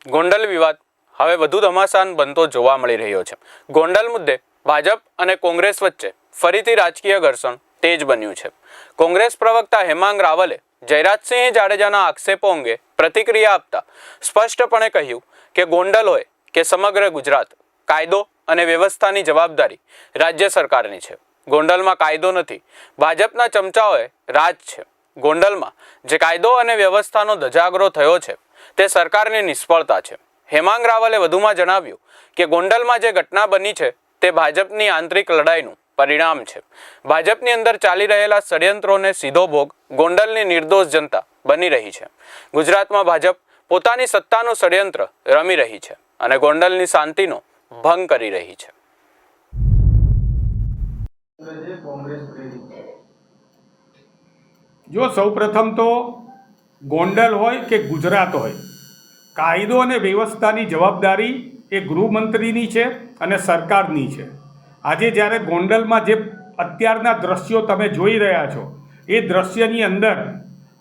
ગોંડલ વિવાદ હવે વધુ ધમાસાન બનતો જોવા મળી રહ્યો છે। ગોંડલ મુદ્દે ભાજપ અને કોંગ્રેસ વચ્ચે ફરીથી રાજકીય ઘર્ષણ તેજ બન્યું છે। કોંગ્રેસ પ્રવક્તા હેમાંગ રાવલે જયરાજસિંહ જાડેજાના આક્ષેપો અંગે પ્રતિક્રિયા આપતા સ્પષ્ટપણે કહ્યું કે ગોંડલ હોય કે સમગ્ર ગુજરાત, કાયદો અને વ્યવસ્થાની જવાબદારી રાજ્ય સરકારની છે। ગોંડલમાં કાયદો નથી, ભાજપના ચમચાઓએ રાજ છે। ગોંડલમાં જે કાયદો અને વ્યવસ્થાનો ધજાગરો થયો છે તે સરકારની નિષ્ફળતા છે। હેમાંગ રાવલે વધુમાં જણાવ્યું કે ગોંડલમાં જે ઘટના બની છે તે ભાજપની આંતરિક લડાઈનું પરિણામ છે। ભાજપની અંદર ચાલી રહેલા ષડયંત્રોને સીધો ભોગ ગોંડલની નિર્દોષ જનતા બની રહી છે। ગુજરાતમાં ભાજપ પોતાની સત્તાનું ષડયંત્ર રમી રહી છે અને ગોંડલની શાંતિનો ભંગ કરી રહી છે। જો સૌપ્રથમ તો ગોંડલ હોય કે ગુજરાત હોય, કાયદો અને વ્યવસ્થાની જવાબદારી એ ગૃહમંત્રીની છે અને સરકારની છે। આજે જ્યારે ગોંડલમાં જે અત્યારના દ્રશ્યો તમે જોઈ રહ્યા છો એ દ્રશ્યની અંદર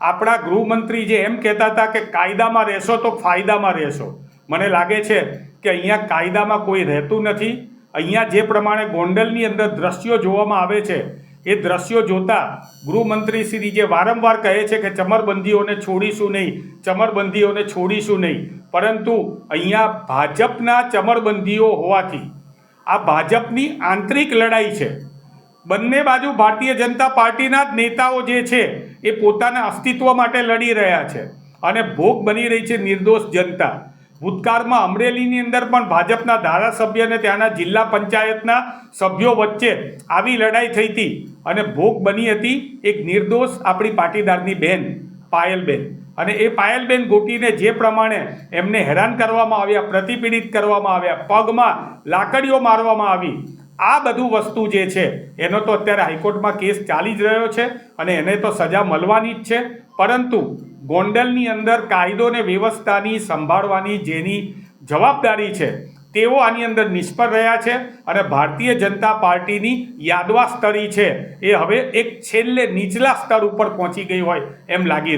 આપણા ગૃહમંત્રી જે એમ કહેતા હતા કે કાયદામાં રહેશો તો ફાયદામાં રહેશો, મને લાગે છે કે અહીંયા કાયદામાં કોઈ રહેતું નથી। અહીંયા જે પ્રમાણે ગોંડલની અંદર દ્રશ્યો જોવામાં આવે છે એ દ્રશ્યો જોતા ગૃહમંત્રીશ્રી જે વારંવાર કહે છે કે ચમરબંધીઓને છોડીશું નહીં, ચમરબંધીઓને છોડીશું નહીં, પરંતુ અહીંયા ભાજપના ચમરબંધીઓ હોવાથી આ ભાજપની આંતરિક લડાઈ છે। બંને બાજુ ભારતીય જનતા પાર્ટીના જ નેતાઓ જે છે એ પોતાના અસ્તિત્વ માટે લડી રહ્યા છે અને ભોગ બની રહી છે નિર્દોષ જનતા। ભૂતકાળમાં અમરેલીની અંદર પણ ભાજપના ધારાસભ્ય અને ત્યાંના જિલ્લા પંચાયતના સભ્યો વચ્ચે આવી લડાઈ થઈ હતી અને ભોગ બની હતી એક નિર્દોષ આપણી પાટીદારની બહેન પાયલબેન, અને એ પાયલબેન ગોટીને જે પ્રમાણે એમને હેરાન કરવામાં આવ્યા, પ્રતિપીડિત કરવામાં આવ્યા, પગમાં લાકડીઓ મારવામાં આવી, આ બધું વસ્તુ જે છે એનો તો અત્યારે હાઈકોર્ટમાં કેસ ચાલી જ રહ્યો છે અને એને તો સજા મળવાની જ છે। પરંતુ ગોંડલની અંદર કાયદો અને વ્યવસ્થાની સંભાળવાની જેની જવાબદારી છે તેઓ આની અંદર નિષ્ફળ રહ્યા છે અને ભારતીય જનતા પાર્ટીની યાદવા સ્તરી છે એ હવે એક છેલ્લે નીચલા સ્તર ઉપર પહોંચી ગઈ હોય એમ લાગી રહ્યું।